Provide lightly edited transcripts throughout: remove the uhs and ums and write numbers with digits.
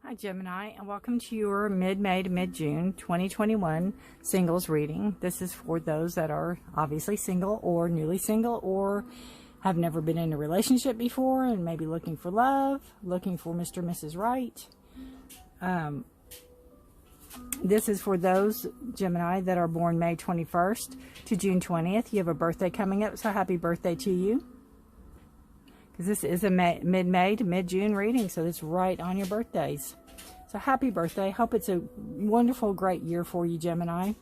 Hi Gemini, and welcome to your mid-May to mid-June 2021 singles reading. This is for those that are obviously single or newly single or have never been in a relationship before and maybe looking for love, looking for Mr. and Mrs. Right. This is for those Gemini that are born May 21st to June 20th. You have a birthday coming up, so happy birthday to you. Because this is a mid-May to mid-June reading, so it's right on your birthdays. So happy birthday. Hope it's a wonderful, great year for you, Gemini.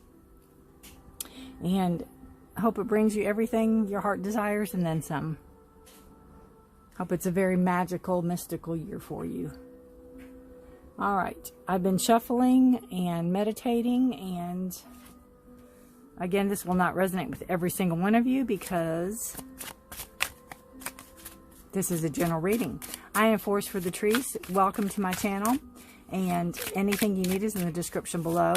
And hope it brings you everything your heart desires and then some. Hope it's a very magical, mystical year for you. All right. I've been shuffling and meditating, and again, this will not resonate with every single one of you because this is a general reading. I am Forest for the Trees. Welcome to my channel, and anything you need is in the description below.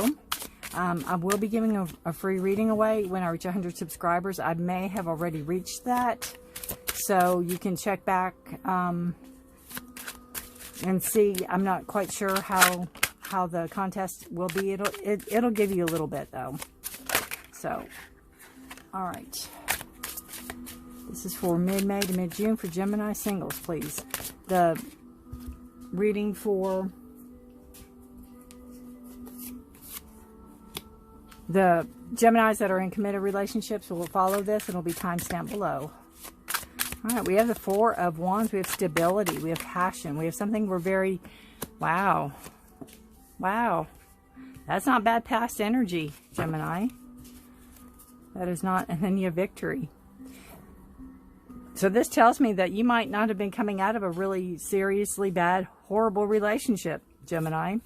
I will be giving a free reading away when I reach 100 subscribers. I may have already reached that, so you can check back and see. I'm not quite sure how the contest will be. It'll give you a little bit though. So, all right. This is for mid-May to mid-June for Gemini singles, please. The reading for the Geminis that are in committed relationships will follow this. It'll be timestamped below. All right, we have the Four of Wands. We have stability. We have passion. We have something we're very... Wow. Wow. That's not bad past energy, Gemini. That is not... And then you have victory. So this tells me that you might not have been coming out of a really seriously bad, horrible relationship, Gemini.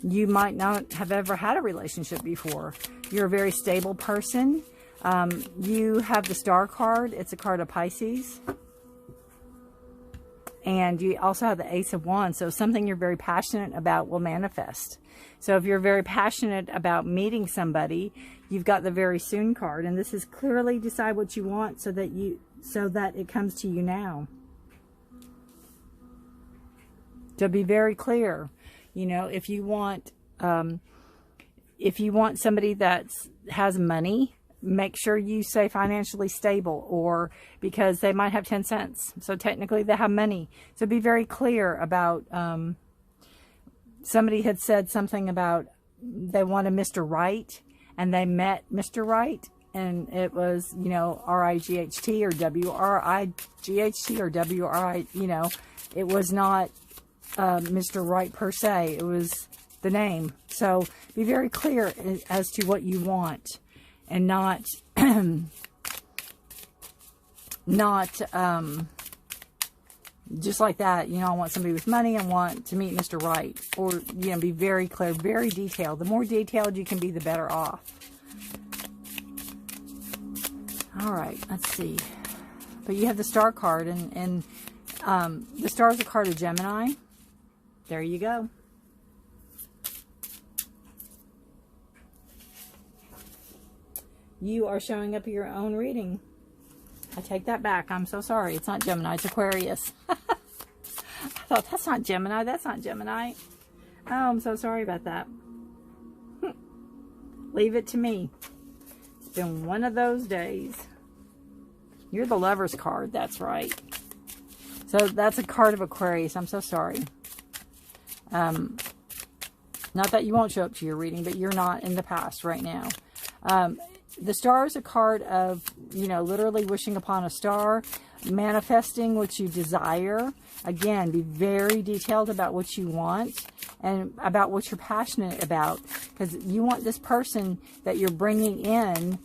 You might not have ever had a relationship before. You're a very stable person. You have the Star card. It's a card of Pisces. And you also have the Ace of Wands. So something you're very passionate about will manifest. So if you're very passionate about meeting somebody, you've got the very soon card. And this is clearly decide what you want so that it comes to you now. To be very clear, you know, if you want somebody that has money, make sure you say financially stable, or because they might have 10 cents. So technically they have money. So be very clear about, somebody had said something about they want a Mr. Right, and they met Mr. Right, and it was, you know, R-I-G-H-T or W-R-I-G-H-T or W-R-I, you know, it was not Mr. Right per se. It was the name. So be very clear as to what you want, and not just like that, you know, I want somebody with money, I want to meet Mr. Right. Or, you know, be very clear, very detailed. The more detailed you can be, the better off. All right, let's see. But you have the Star card, and the Star is a card of Gemini. There you go. You are showing up your own reading. I take that back. I'm so sorry. It's not Gemini. It's Aquarius. I thought, that's not Gemini. That's not Gemini. Oh, I'm so sorry about that. Leave it to me. It's been one of those days. You're the Lover's card. That's right. So that's a card of Aquarius. I'm so sorry. Not that you won't show up to your reading, but you're not in the past right now. The Star is a card of, you know, literally wishing upon a star, manifesting what you desire. Again, be very detailed about what you want and about what you're passionate about, because you want this person that you're bringing in,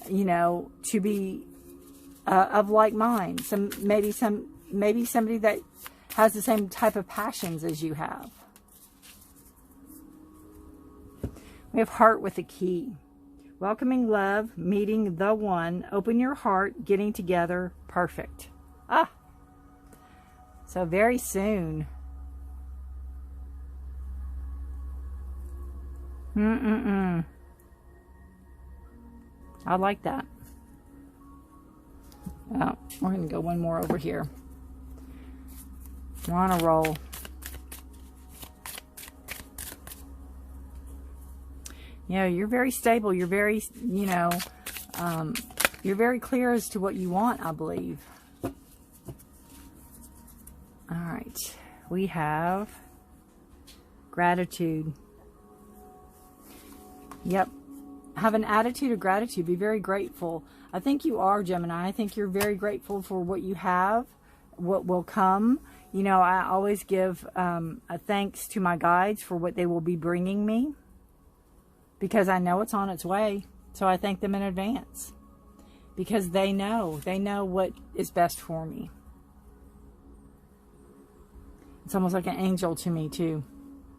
you know, to be of like mind. Maybe somebody that has the same type of passions as you have. We have Heart with a Key. Welcoming love, meeting the one, open your heart, getting together, perfect. Ah, so very soon. I like that. Oh, we're going to go one more over here. We're on a roll. You know, you're very stable. You're very, you know, you're very clear as to what you want, I believe. All right. We have gratitude. Yep. Have an attitude of gratitude. Be very grateful. I think you are, Gemini. I think you're very grateful for what you have, what will come. You know, I always give a thanks to my guides for what they will be bringing me, because I know it's on its way. So I thank them in advance, because they know what is best for me. It's almost like an angel to me too.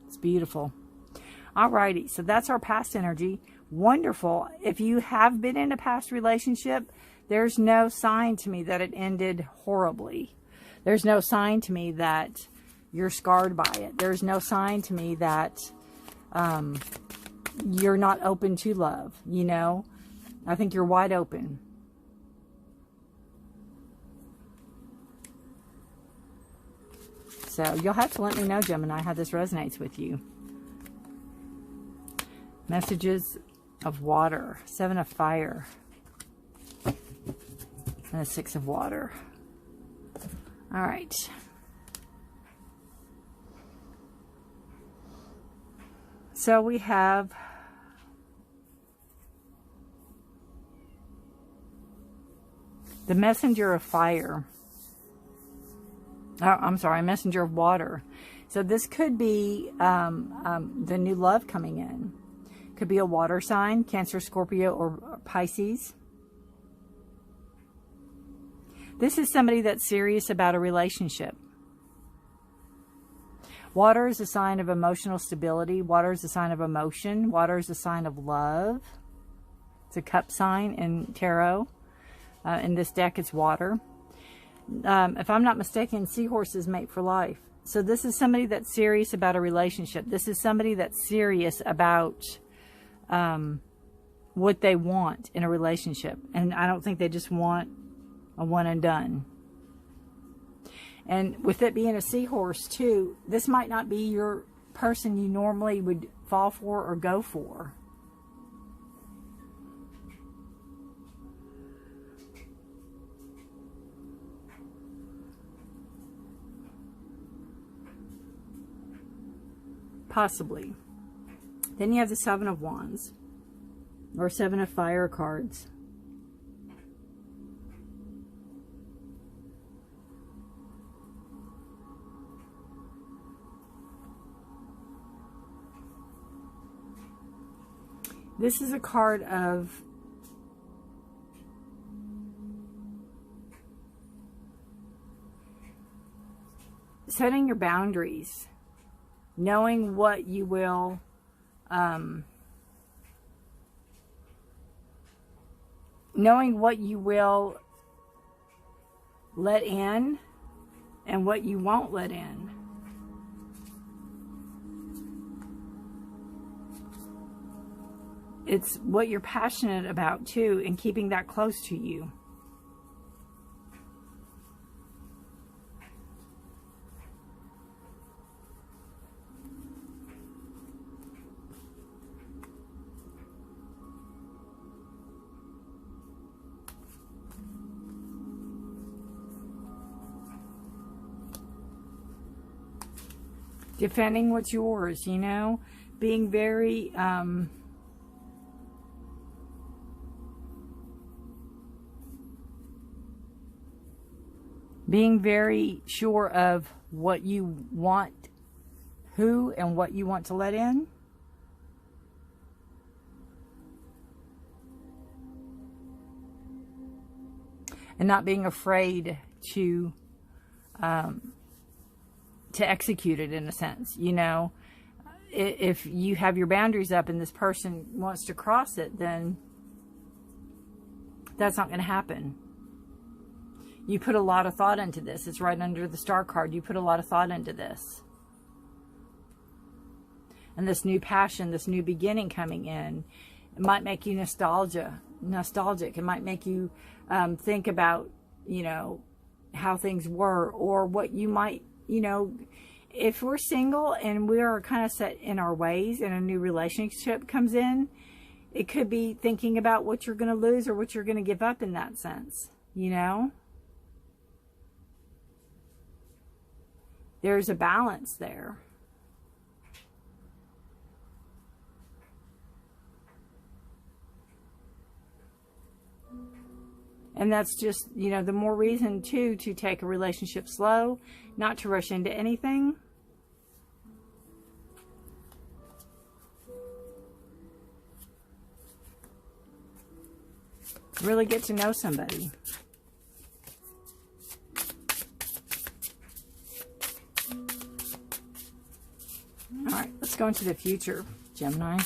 It's beautiful. Alrighty, so that's our past energy. Wonderful. If you have been in a past relationship, there's no sign to me that it ended horribly. There's no sign to me that you're scarred by it. There's no sign to me that you're not open to love, you know. I think you're wide open. So you'll have to let me know, Gemini, how this resonates with you. Messages of water. 7 of fire. And a 6 of water. All right. So we have the messenger of fire. Oh, I'm sorry, messenger of water. So this could be the new love coming in. Could be a water sign, Cancer, Scorpio, or Pisces. This is somebody that's serious about a relationship. Water is a sign of emotional stability. Water is a sign of emotion. Water is a sign of love. It's a cup sign in tarot. In this deck, it's water. If I'm not mistaken, seahorses mate for life. So this is somebody that's serious about a relationship. This is somebody that's serious about what they want in a relationship. And I don't think they just want a one and done. And with it being a seahorse too, this might not be your person you normally would fall for or go for. Possibly. Then you have the 7 of Wands, or 7 of Fire cards. This is a card of setting your boundaries, knowing what you will let in and what you won't let in. It's what you're passionate about too, and keeping that close to you. Defending what's yours, you know, being very sure of what you want, who and what you want to let in. And not being afraid to execute it, in a sense. You know, if you have your boundaries up and this person wants to cross it, then that's not going to happen. You put a lot of thought into this. It's right under the Star card. You put a lot of thought into this. And this new passion, this new beginning coming in, it might make you nostalgic. It might make you think about, you know, how things were, or what you might, you know, if we're single and we are kind of set in our ways and a new relationship comes in, it could be thinking about what you're going to lose or what you're going to give up in that sense, you know? There's a balance there. And that's just, you know, the more reason, too, to take a relationship slow, not to rush into anything. Really get to know somebody. All right, let's go into the future, Gemini.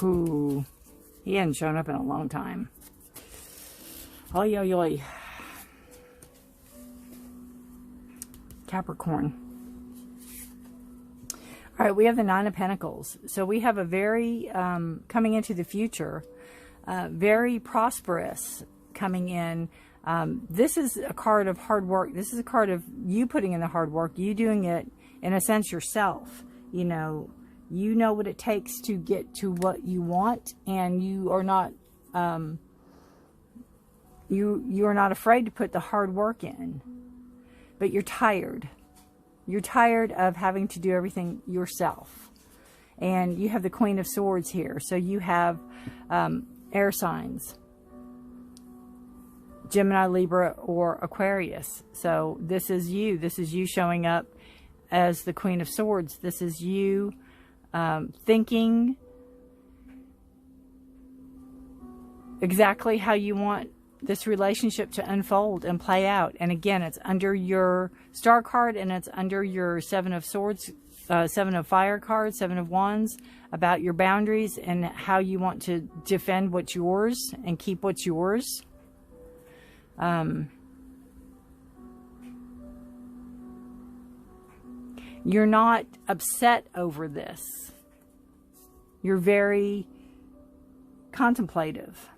Ooh, he hadn't shown up in a long time. Oy, oy, oy. Capricorn. All right, we have the Nine of Pentacles. So we have a very, coming into the future, very prosperous coming in. This is a card of hard work. This is a card of you putting in the hard work, you doing it, in a sense, yourself. You know what it takes to get to what you want, and you are not, you are not afraid to put the hard work in. But you're tired. You're tired of having to do everything yourself. And you have the Queen of Swords here. So you have air signs. Gemini, Libra, or Aquarius. So this is you. This is you showing up as the Queen of Swords. This is you thinking exactly how you want this relationship to unfold and play out. And again, it's under your star card, and it's under your Seven of Swords, Seven of Fire card, Seven of Wands, about your boundaries and how you want to defend what's yours and keep what's yours. You're not upset over this. You're very contemplative.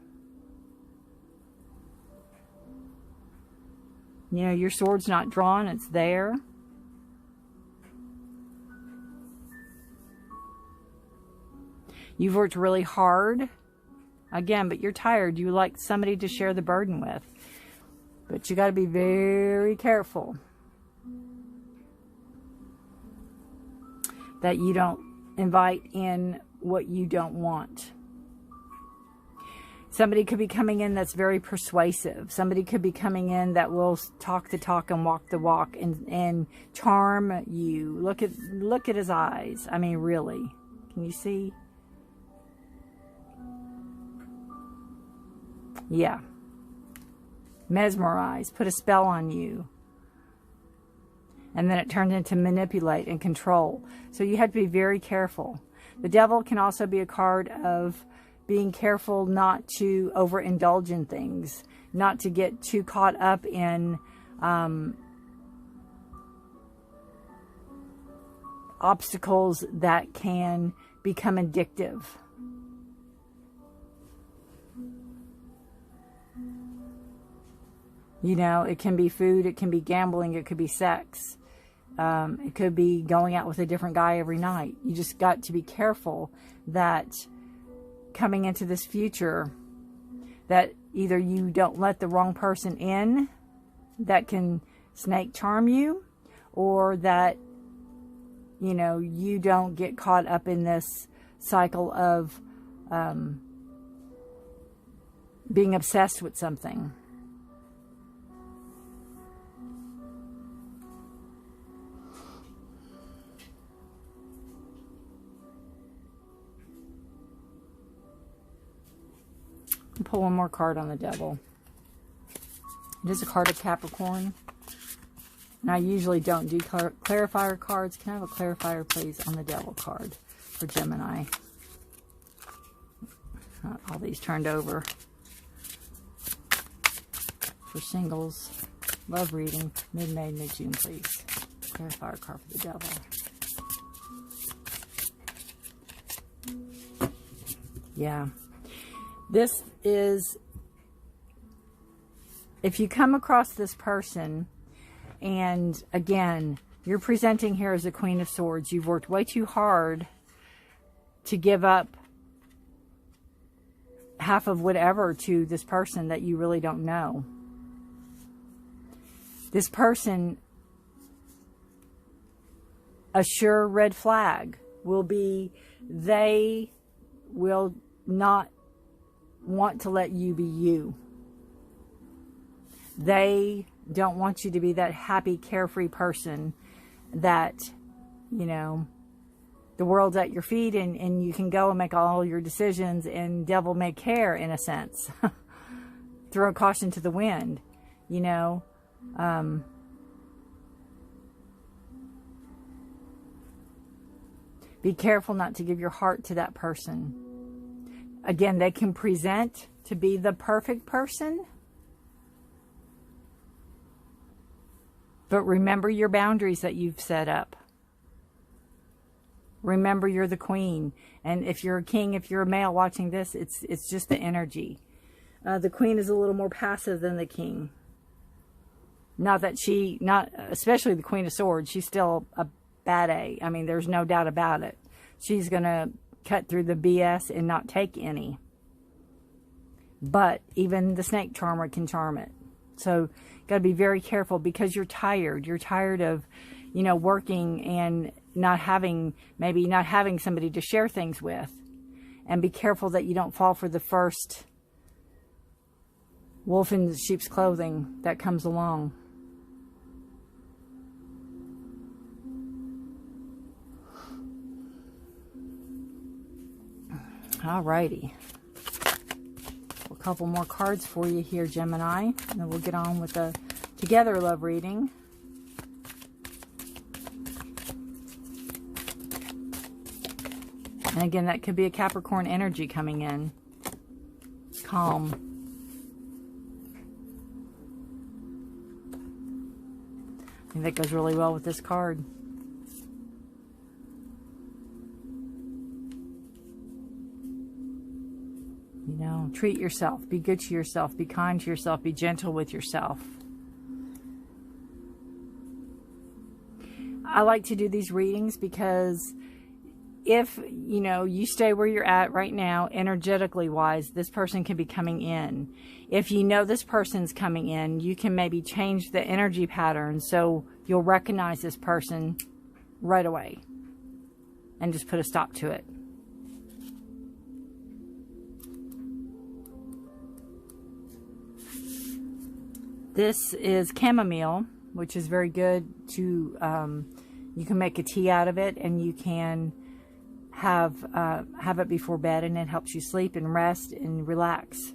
You know, your sword's not drawn, it's there. You've worked really hard. Again, but you're tired. You like somebody to share the burden with. But you got to be very careful that you don't invite in what you don't want. Somebody could be coming in that's very persuasive. Somebody could be coming in that will talk the talk and walk the walk and charm you. Look at his eyes. I mean, really. Can you see? Yeah. Mesmerize. Put a spell on you. And then it turns into manipulate and control. So you have to be very careful. The Devil can also be a card of being careful not to overindulge in things, not to get too caught up in obstacles that can become addictive. You know, it can be food, it can be gambling, it could be sex. It could be going out with a different guy every night. You just got to be careful that coming into this future, that either you don't let the wrong person in that can snake charm you, or that, you know, you don't get caught up in this cycle of being obsessed with something. Pull one more card on the Devil. It is a card of Capricorn. And I usually don't do clarifier cards. Can I have a clarifier, please, on the Devil card for Gemini? All these turned over. For singles, love reading, mid-May, mid-June, please. Clarifier card for the Devil. Yeah. This is, if you come across this person, and again, you're presenting here as a Queen of Swords. You've worked way too hard to give up half of whatever to this person that you really don't know. This person, a sure red flag will be, they will not want to let you be you. They don't want you to be that happy, carefree person that, you know, the world's at your feet and you can go and make all your decisions and devil may care, in a sense. Throw caution to the wind, you know. Be careful not to give your heart to that person. Again, they can present to be the perfect person, but remember your boundaries that you've set up. Remember you're the queen. And if you're a king, if you're a male watching this, it's just the energy. The queen is a little more passive than the king. Not that especially the Queen of Swords, she's still a bad A. I mean, there's no doubt about it. She's going to cut through the BS and not take any. But even the snake charmer can charm it. So, got to be very careful because you're tired. You're tired of, you know, working and maybe not having somebody to share things with. And be careful that you don't fall for the first wolf in sheep's clothing that comes along. Alrighty. A couple more cards for you here, Gemini. And then we'll get on with the Together Love reading. And again, that could be a Capricorn energy coming in. Calm. I think that goes really well with this card. You know, treat yourself. Be good to yourself. Be kind to yourself. Be gentle with yourself. I like to do these readings because if, you know, you stay where you're at right now, energetically wise, this person can be coming in. If you know this person's coming in, you can maybe change the energy pattern so you'll recognize this person right away and just put a stop to it. This is chamomile, which is very good to, you can make a tea out of it, and you can have it before bed, and it helps you sleep and rest and relax.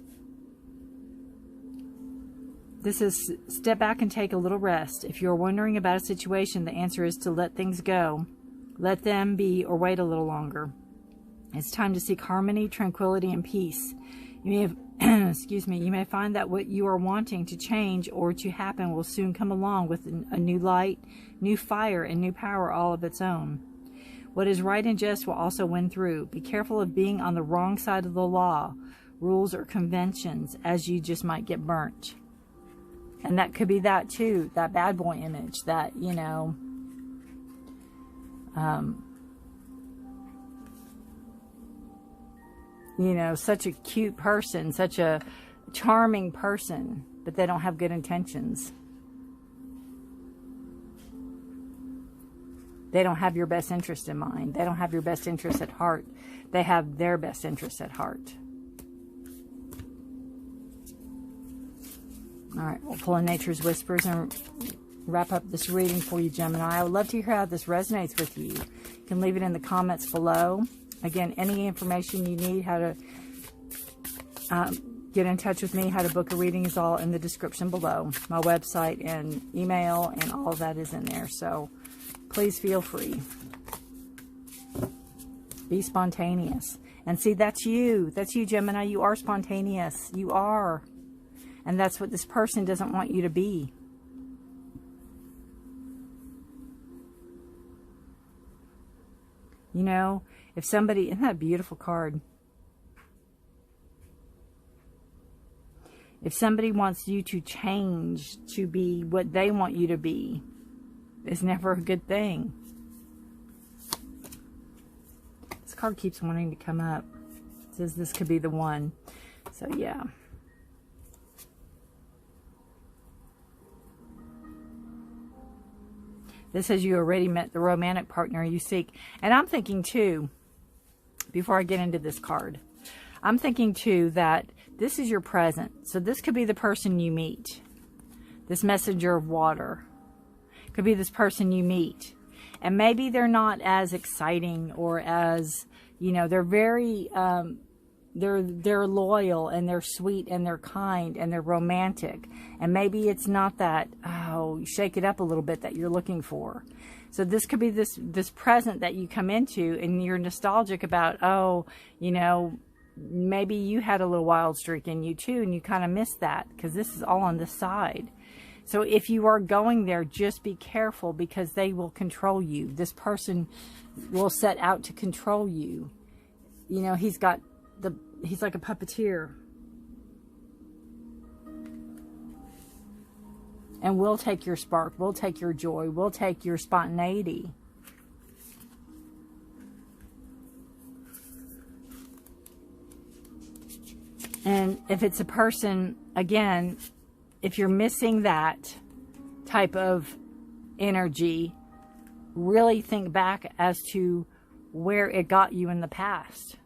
This is step back and take a little rest. If you're wondering about a situation, the answer is to let things go. Let them be, or wait a little longer. It's time to seek harmony, tranquility, and peace. You may have excuse me, you may find that what you are wanting to change or to happen will soon come along with a new light, new fire, and new power all of its own. What is right and just will also win through. Be careful of being on the wrong side of the law, rules, or conventions, as you just might get burnt. And that could be that too, that bad boy image that, you know, such a cute person, such a charming person, but they don't have good intentions. They don't have your best interest in mind. They don't have your best interest at heart. They have their best interest at heart. All right, we'll pull in Nature's Whispers and wrap up this reading for you, Gemini. I would love to hear how this resonates with you. You can leave it in the comments below. Again, any information you need, how to get in touch with me, how to book a reading is all in the description below. My website and email and all of that is in there. So please feel free. Be spontaneous. And see, that's you. That's you, Gemini. You are spontaneous. You are. And that's what this person doesn't want you to be. You know, if somebody, isn't that a beautiful card? If somebody wants you to change to be what they want you to be, it's never a good thing. This card keeps wanting to come up. It says this could be the one. So yeah. This says you already met the romantic partner you seek. And I'm thinking too, before I get into this card, I'm thinking too that this is your present. So this could be the person you meet. This messenger of water. Could be this person you meet. And maybe they're not as exciting or as, you know, they're very, they're loyal and they're sweet and they're kind and they're romantic. And maybe it's not that, oh, shake it up a little bit that you're looking for. So this could be this present that you come into and you're nostalgic about, oh, you know, maybe you had a little wild streak in you too and you kind of missed that because this is all on the side. So if you are going there, just be careful because they will control you. This person will set out to control you. You know, he's like a puppeteer. And we'll take your spark. We'll take your joy. We'll take your spontaneity. And if it's a person, again, if you're missing that type of energy, really think back as to where it got you in the past.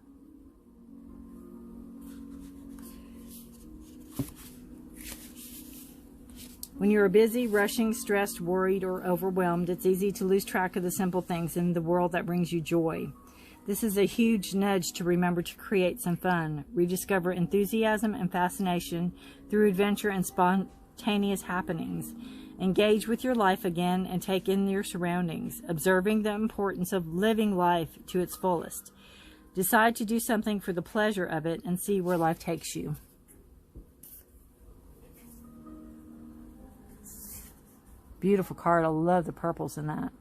When you're busy, rushing, stressed, worried, or overwhelmed, it's easy to lose track of the simple things in the world that brings you joy. This is a huge nudge to remember to create some fun. Rediscover enthusiasm and fascination through adventure and spontaneous happenings. Engage with your life again and take in your surroundings, observing the importance of living life to its fullest. Decide to do something for the pleasure of it and see where life takes you. Beautiful card. I love the purples in that.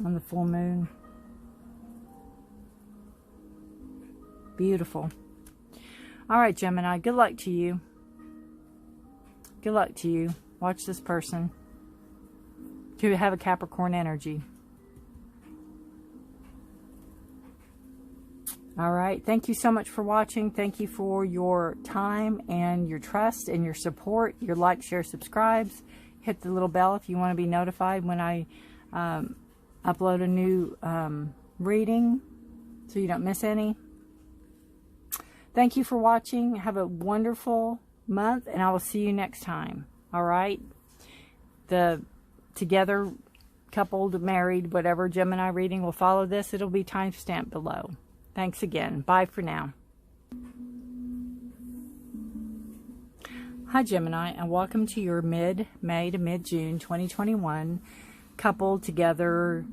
On the full moon. Beautiful. All right, Gemini. Good luck to you. Good luck to you. Watch this person. To have a Capricorn energy. All right. Thank you so much for watching. Thank you for your time and your trust and your support. Your like, share, subscribes. Hit the little bell if you want to be notified when I upload a new reading so you don't miss any. Thank you for watching. Have a wonderful month, and I will see you next time. All right? The together, coupled, married, whatever Gemini reading will follow this. It'll be timestamped below. Thanks again. Bye for now. Hi Gemini, and welcome to your mid-May to mid-June 2021 coupled, together,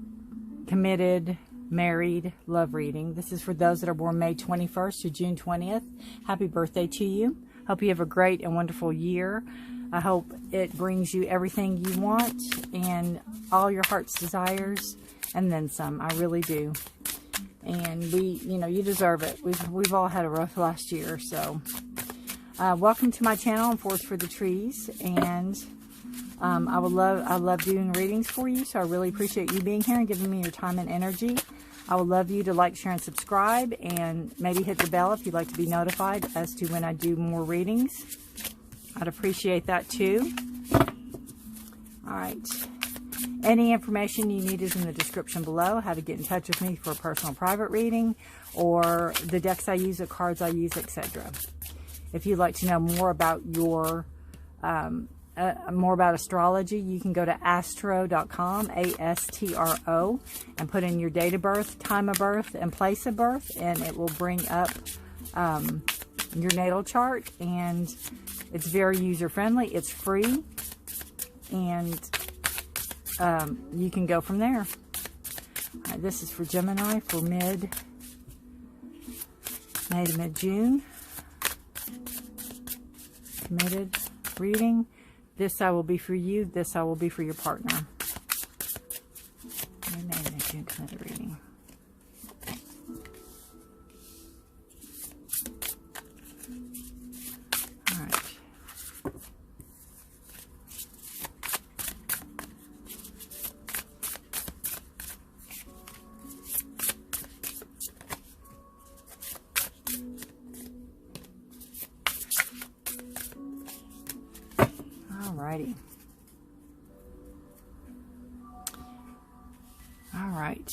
committed, married love reading. This is for those that are born May 21st to June 20th. Happy birthday to you. Hope you have a great and wonderful year. I hope it brings you everything you want and all your heart's desires and then some. I really do. And you deserve it. We've all had a rough last year, so welcome to my channel on Forest for the Trees, and I love doing readings for you, so I really appreciate you being here and giving me your time and energy. I would love you to like, share, and subscribe, and maybe hit the bell if you'd like to be notified as to when I do more readings. I'd appreciate that too. All right. Any information you need is in the description below. How to get in touch with me for a personal private reading, or the decks I use, the cards I use, etc. If you'd like to know more about your more about astrology, you can go to astro.com, A-S-T-R-O, and put in your date of birth, time of birth, and place of birth, and it will bring up your natal chart, and it's very user-friendly. It's free, and you can go from there. All right, this is for Gemini for May to mid-June. Committed reading. This I will be for you. This I will be for your partner. May to mid-June committed reading. All Alrighty. All right.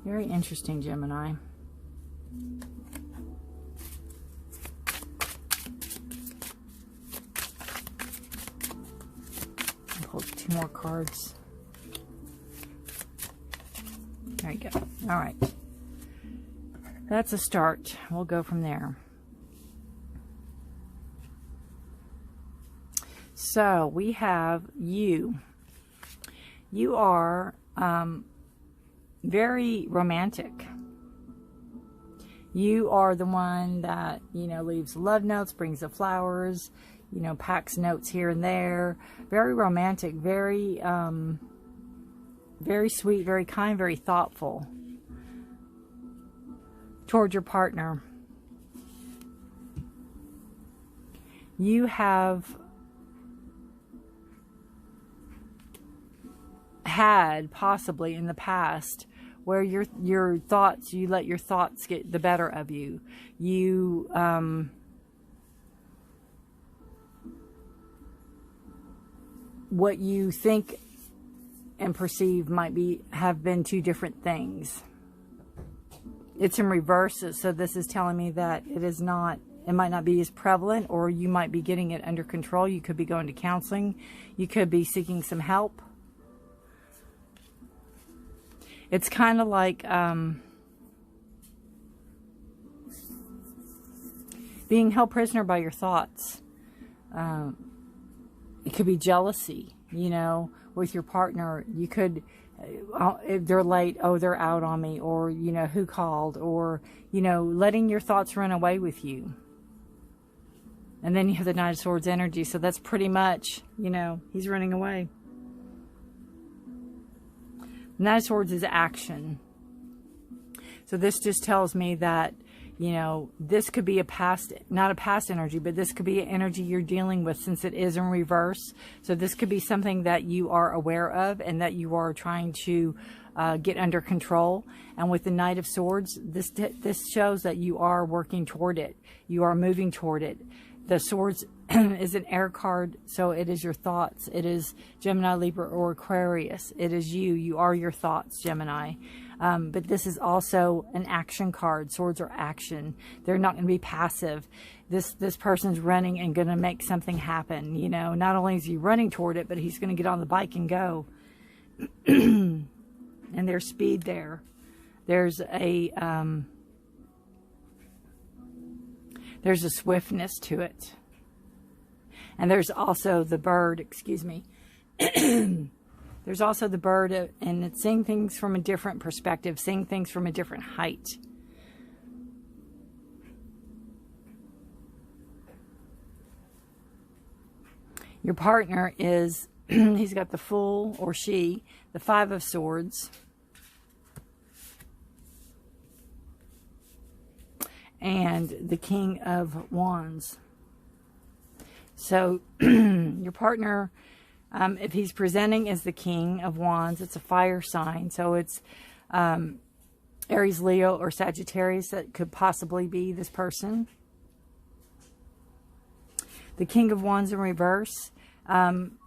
Very interesting, Gemini. I'll pull 2 more cards. There you go. All right. That's a start. We'll go from there. So we have you. You are very romantic. You are the one that, you know, leaves love notes, brings the flowers, you know, packs notes here and there. Very romantic, very sweet, very kind, very thoughtful toward your partner. You have had possibly in the past where your thoughts, you let your thoughts get the better of you. You what you think and perceive might have been 2 different things. It's in reverse, so this is telling me that it might not be as prevalent, or you might be getting it under control. You could be going to counseling. You could be seeking some help. It's kind of like being held prisoner by your thoughts. It could be jealousy, you know, with your partner. You could, if they're late, oh, they're out on me, or, you know, who called, or, you know, letting your thoughts run away with you. And then you have the Knight of Swords energy, so that's pretty much, you know, he's running away. Knight of Swords is action. So this just tells me that, you know, this could be not a past energy, but this could be an energy you're dealing with, since it is in reverse. So this could be something that you are aware of and that you are trying to get under control. And with the Knight of Swords, this shows that you are working toward it. You are moving toward it. The Swords is an air card, so it is your thoughts. It is Gemini, Libra, or Aquarius. It is you. You are your thoughts, Gemini. But this is also an action card. Swords are action. They're not going to be passive. This person's running and going to make something happen. You know, not only is he running toward it, but he's going to get on the bike and go. And there's speed there. There's a swiftness to it. And there's also the bird, excuse me. There's also the bird, and it's seeing things from a different perspective, seeing things from a different height. Your partner is, he's got the Fool, or she, the 5 of Swords. And the King of Wands. So your partner, if he's presenting as the King of Wands, it's a fire sign. So it's Aries, Leo, or Sagittarius that could possibly be this person. The King of Wands in reverse can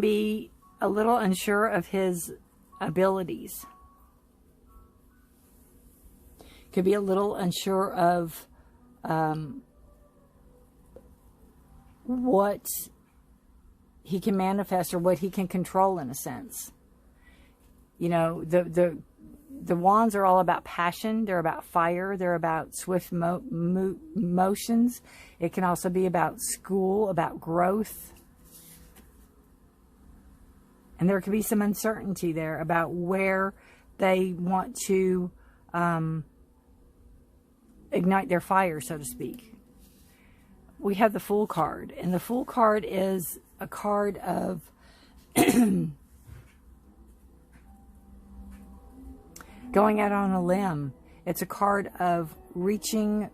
be a little unsure of his abilities. Could be a little unsure of what he can manifest or what he can control, in a sense. You know, the wands are all about passion. They're about fire. They're about swift motions. It can also be about school, about growth. And there could be some uncertainty there about where they want to ignite their fire, so to speak. We have the Fool card, and the Fool card is a card of going out on a limb. It's a card of reaching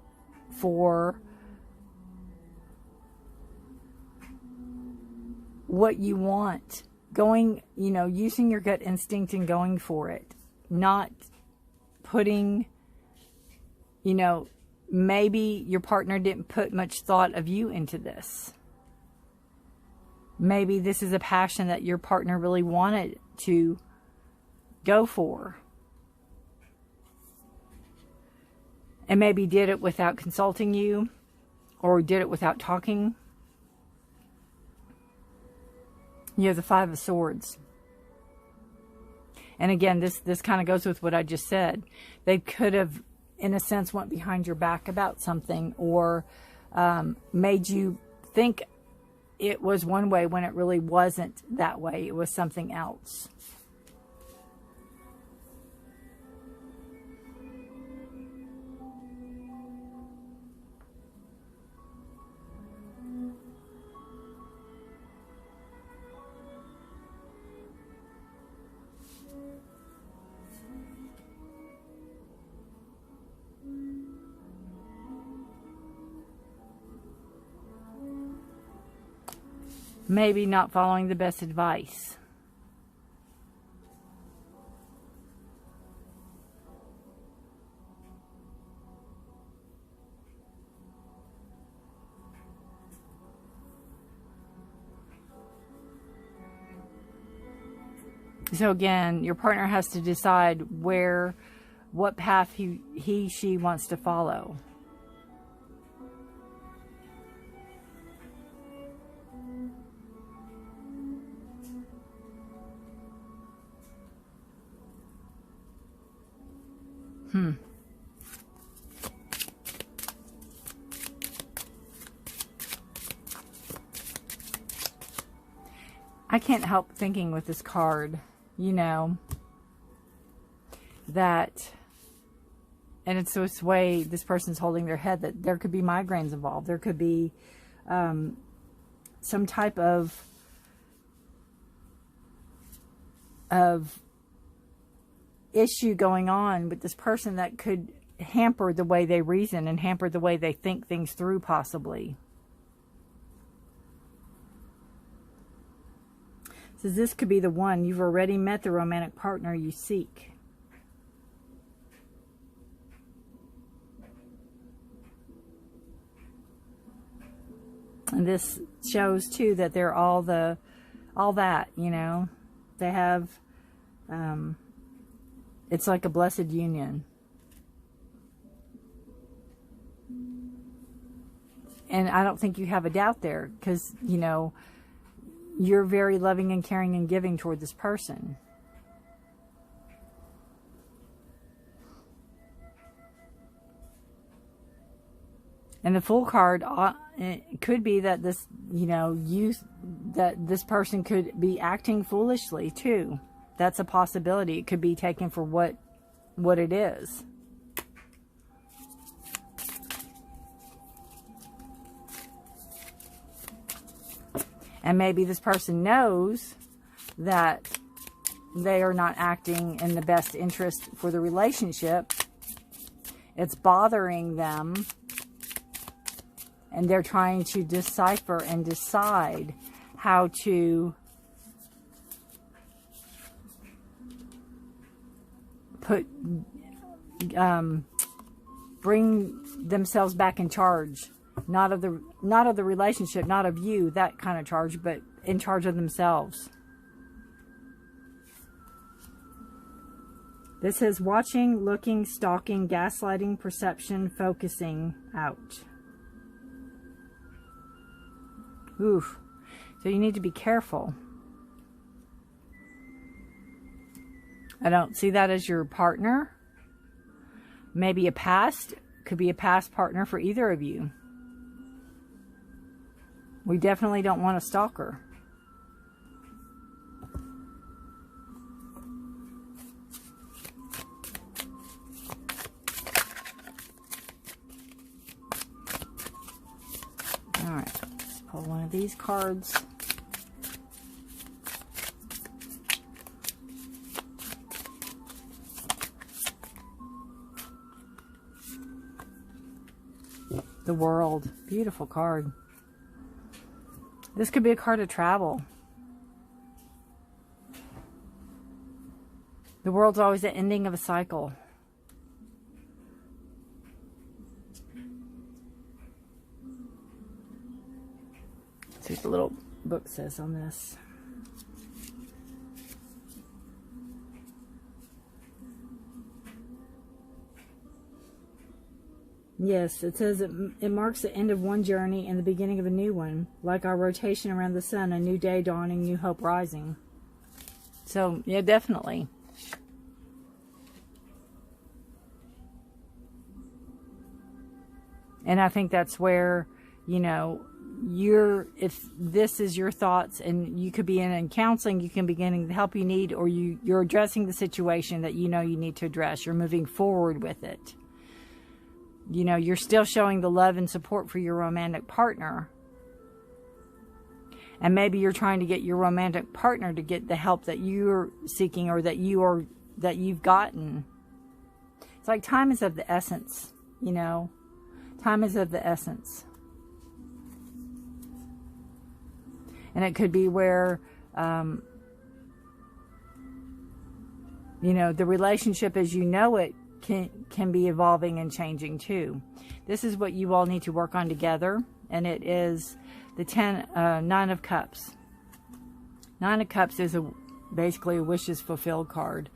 for what you want, going, you know, using your gut instinct and going for it, not putting, you know, maybe your partner didn't put much thought of you into this. Maybe this is a passion that your partner really wanted to go for. And maybe did it without consulting you, or did it without talking. You have the Five of Swords. And again, this kind of goes with what I just said. They could have, in a sense, went behind your back about something, or made you think it was one way when it really wasn't that way. It was something else. Maybe not following the best advice. So again, your partner has to decide what path she wants to follow. I can't help thinking with this card, you know, that, and it's this way this person's holding their head, that there could be migraines involved. There could be some type of issue going on with this person that could hamper the way they reason and hamper the way they think things through, possibly. So this could be the one. You've already met the romantic partner you seek. And this shows too that they're all that, you know. They have it's like a blessed union. And I don't think you have a doubt there, because, you know, you're very loving and caring and giving toward this person. And the Fool card, it could be that this, you know, that this person could be acting foolishly too. That's a possibility. It could be taken for what it is. And maybe this person knows that they are not acting in the best interest for the relationship. It's bothering them. And they're trying to decipher and decide how to bring themselves back in charge. Not of the relationship, not of you, that kind of charge, but in charge of themselves. This says watching, looking, stalking, gaslighting, perception, focusing out. Oof. So you need to be careful. I don't see that as your partner. Maybe a past. Could be a past partner for either of you. We definitely don't want a stalker. All right, let's pull one of these cards. The World, beautiful card. This could be a card of travel. The World's always the ending of a cycle. See what the little book says on this. Yes, it says it marks the end of one journey and the beginning of a new one. Like our rotation around the sun, a new day dawning, new hope rising. So, yeah, definitely. And I think that's where, you know, if this is your thoughts, and you could be in counseling, you can be getting the help you need, or you're addressing the situation that you know you need to address. You're moving forward with it. You know, you're still showing the love and support for your romantic partner. And maybe you're trying to get your romantic partner to get the help that you're seeking, or that you've gotten. It's like time is of the essence, you know. Time is of the essence. And it could be where, you know, the relationship as you know it can be evolving and changing too. This is what you all need to work on together. And it is the 9 of Cups. 9 of Cups is basically a wishes fulfilled card.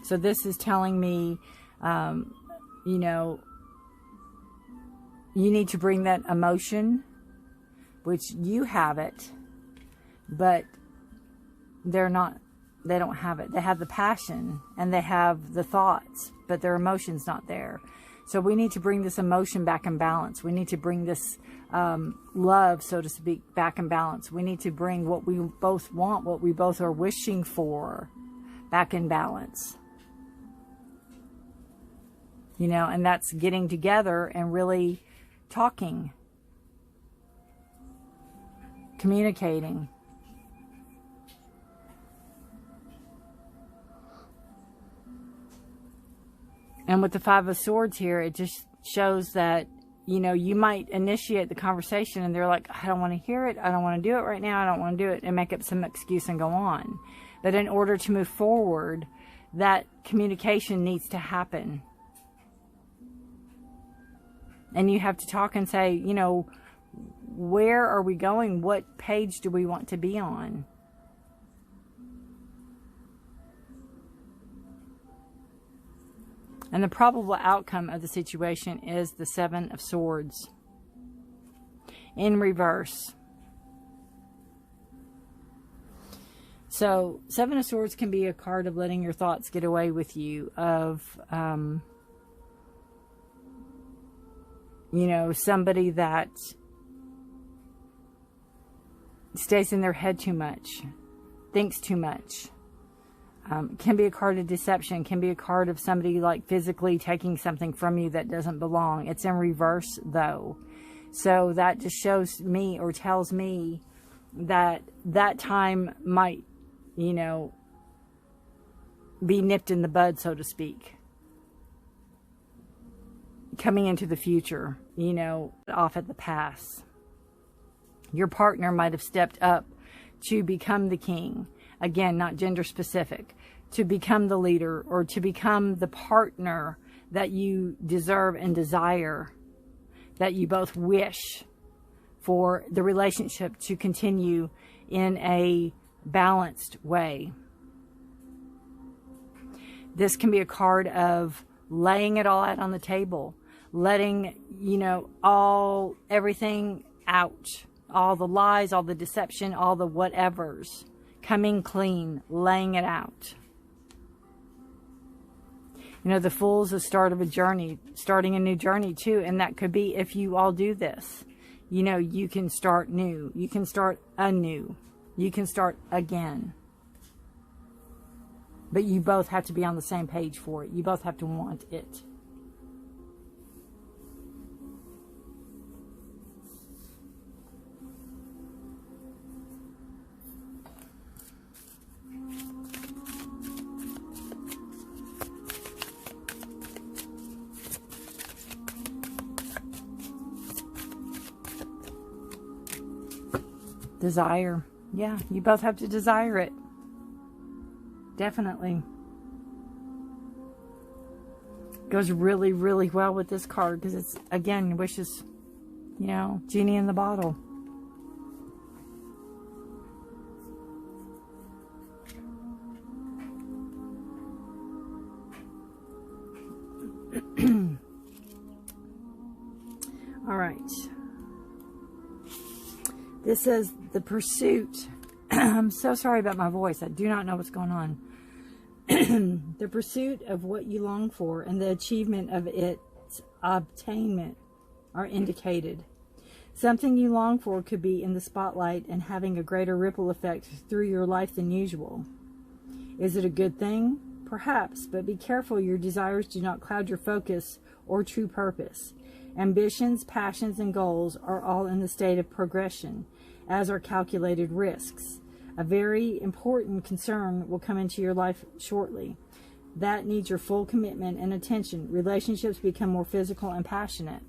So this is telling me, you know, you need to bring that emotion, which you have it, but they don't have it. They have the passion and they have the thoughts, but their emotion's not there. So we need to bring this emotion back in balance. We need to bring this love, so to speak, back in balance. We need to bring what we both want, what we both are wishing for, back in balance. You know, and that's getting together and really talking, communicating. And with the 5 of Swords here, it just shows that, you know, you might initiate the conversation and they're like, I don't want to hear it. I don't want to do it right now. I don't want to do it, and make up some excuse and go on. But in order to move forward, that communication needs to happen. And you have to talk and say, you know, where are we going? What page do we want to be on? And the probable outcome of the situation is the 7 of Swords in reverse. So 7 of Swords can be a card of letting your thoughts get away with you, of, you know, somebody that stays in their head too much, thinks too much. Can be a card of deception, can be a card of somebody like physically taking something from you that doesn't belong. It's in reverse though. So that just shows me, or tells me, that that time might, you know, be nipped in the bud, so to speak. Coming into the future, you know, off at the pass. Your partner might have stepped up to become the king. Again, not gender specific. To become the leader, or to become the partner that you deserve and desire. That you both wish for the relationship to continue in a balanced way. This can be a card of laying it all out on the table. Letting, you know, everything out. All the lies, all the deception, all the whatevers. Coming clean, laying it out. You know, the Fool's the start of a journey, starting a new journey too. And that could be, if you all do this, you know, you can start new. You can start anew. You can start again. But you both have to be on the same page for it. You both have to want it. Desire. Yeah, you both have to desire it. Definitely. Goes really, really well with this card, because it's, again, wishes, you know, genie in the bottle. All right. This says the pursuit. I'm so sorry about my voice. I do not know what's going on. The pursuit of what you long for and the achievement of its obtainment are indicated. Something you long for could be in the spotlight and having a greater ripple effect through your life than usual. Is it a good thing? Perhaps, but be careful your desires do not cloud your focus or true purpose. Ambitions, passions, and goals are all in the state of progression, as are calculated risks. A very important concern will come into your life shortly. That needs your full commitment and attention. Relationships become more physical and passionate,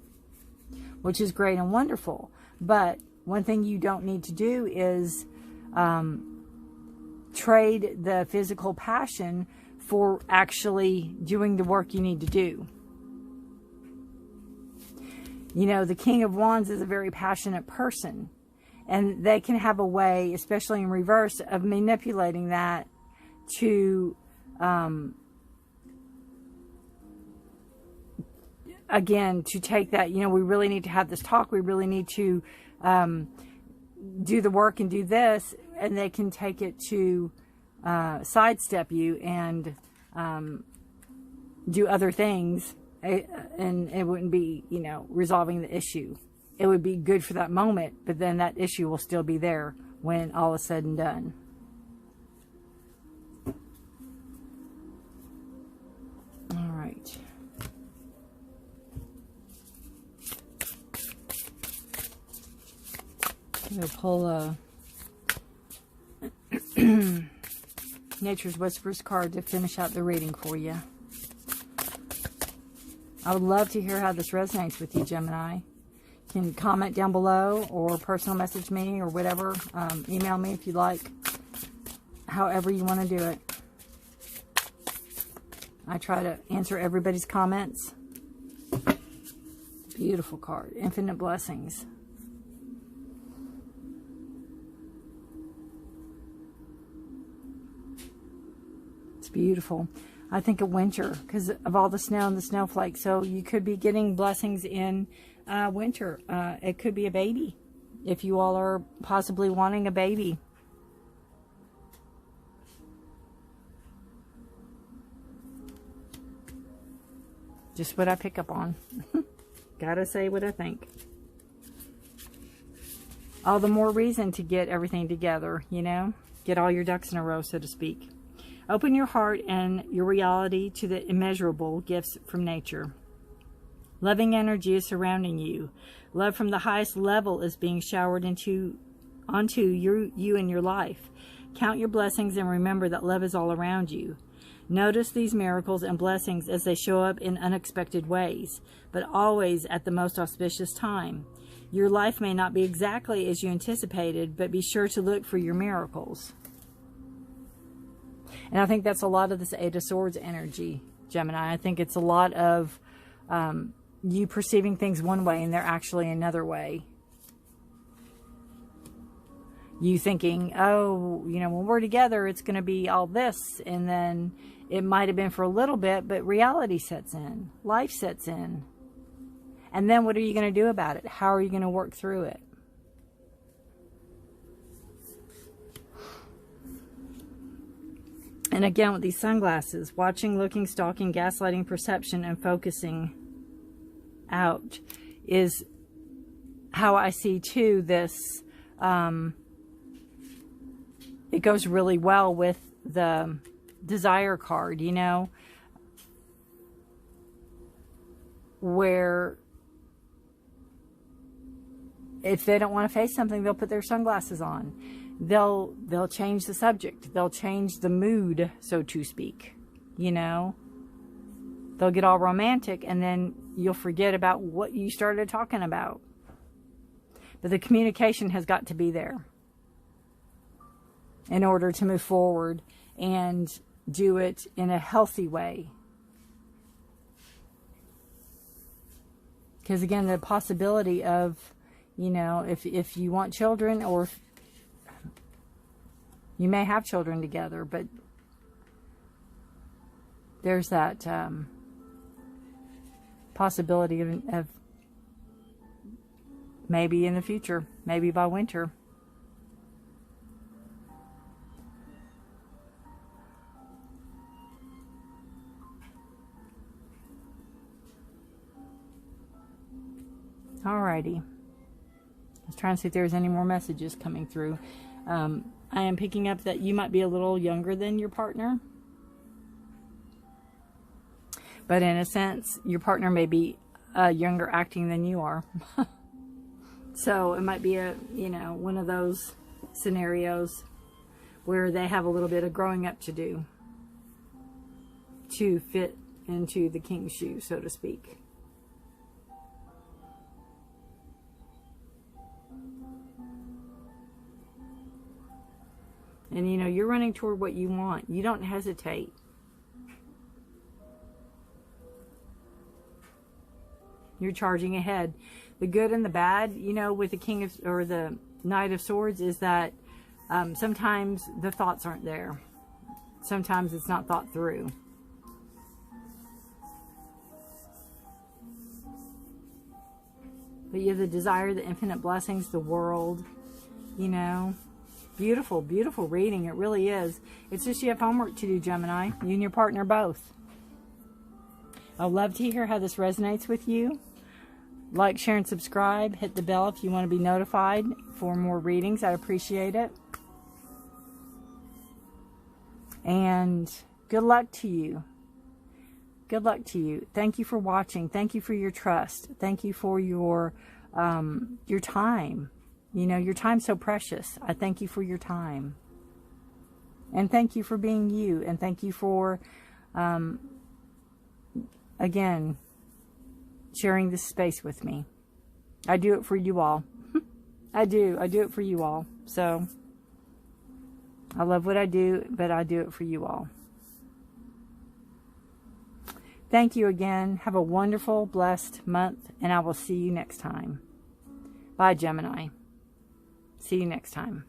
which is great and wonderful. But one thing you don't need to do is trade the physical passion for actually doing the work you need to do. You know, the King of Wands is a very passionate person. And they can have a way, especially in reverse, of manipulating that to, again, to take that, you know, we really need to have this talk. We really need to do the work and do this. And they can take it to sidestep you and do other things. And it wouldn't be, you know, resolving the issue. It would be good for that moment, but then that issue will still be there when all is said and done. All right. I'm going to pull a Nature's Whispers card to finish out the reading for you. I would love to hear how this resonates with you, Gemini. You can comment down below or personal message me or whatever. Email me if you like. However you want to do it. I try to answer everybody's comments. Beautiful card. Infinite blessings. It's beautiful. I think of winter because of all the snow and the snowflakes. So you could be getting blessings in winter. It could be a baby if you all are possibly wanting a baby. Just what I pick up on. Gotta say what I think. All the more reason to get everything together, you know? Get all your ducks in a row, so to speak. Open your heart and your reality to the immeasurable gifts from nature. Loving energy is surrounding you. Love from the highest level is being showered onto you and your life. Count your blessings and remember that love is all around you. Notice these miracles and blessings as they show up in unexpected ways, but always at the most auspicious time. Your life may not be exactly as you anticipated, but be sure to look for your miracles. And I think that's a lot of this Eight of Swords energy, Gemini. I think it's a lot of you perceiving things one way and they're actually another way. You thinking, oh, you know, when we're together, it's going to be all this. And then it might have been for a little bit, but reality sets in. Life sets in. And then what are you going to do about it? How are you going to work through it? And again, with these sunglasses, watching, looking, stalking, gaslighting, perception, and focusing out is how I see, too, this. It goes really well with the desire card, you know, where if they don't want to face something, they'll put their sunglasses on. They'll change the subject. They'll change the mood, so to speak. You know, they'll get all romantic and then you'll forget about what you started talking about. But the communication has got to be there in order to move forward and do it in a healthy way. Because again, the possibility of, you know, if you want children, or if you may have children together, but there's that possibility of maybe in the future, maybe by winter. Alrighty. I was trying to see if there's any more messages coming through. I am picking up that you might be a little younger than your partner. But in a sense, your partner may be younger acting than you are. So it might be one of those scenarios where they have a little bit of growing up to do to fit into the king's shoes, so to speak. And you're running toward what you want. You don't hesitate. You're charging ahead. The good and the bad, with the King of, or the Knight of Swords, is that sometimes the thoughts aren't there. Sometimes it's not thought through. But you have the desire, the infinite blessings, the world, Beautiful, beautiful reading. It really is. It's just you have homework to do, Gemini. You and your partner both. I'd love to hear how this resonates with you. Like, share, and subscribe. Hit the bell if you want to be notified for more readings. I'd appreciate it. And good luck to you. Good luck to you. Thank you for watching. Thank you for your trust. Thank you for your time. Your time's so precious. I thank you for your time. And thank you for being you. And thank you for, again, sharing this space with me. I do it for you all. I do it for you all. So, I love what I do, but I do it for you all. Thank you again. Have a wonderful, blessed month, and I will see you next time. Bye, Gemini. See you next time.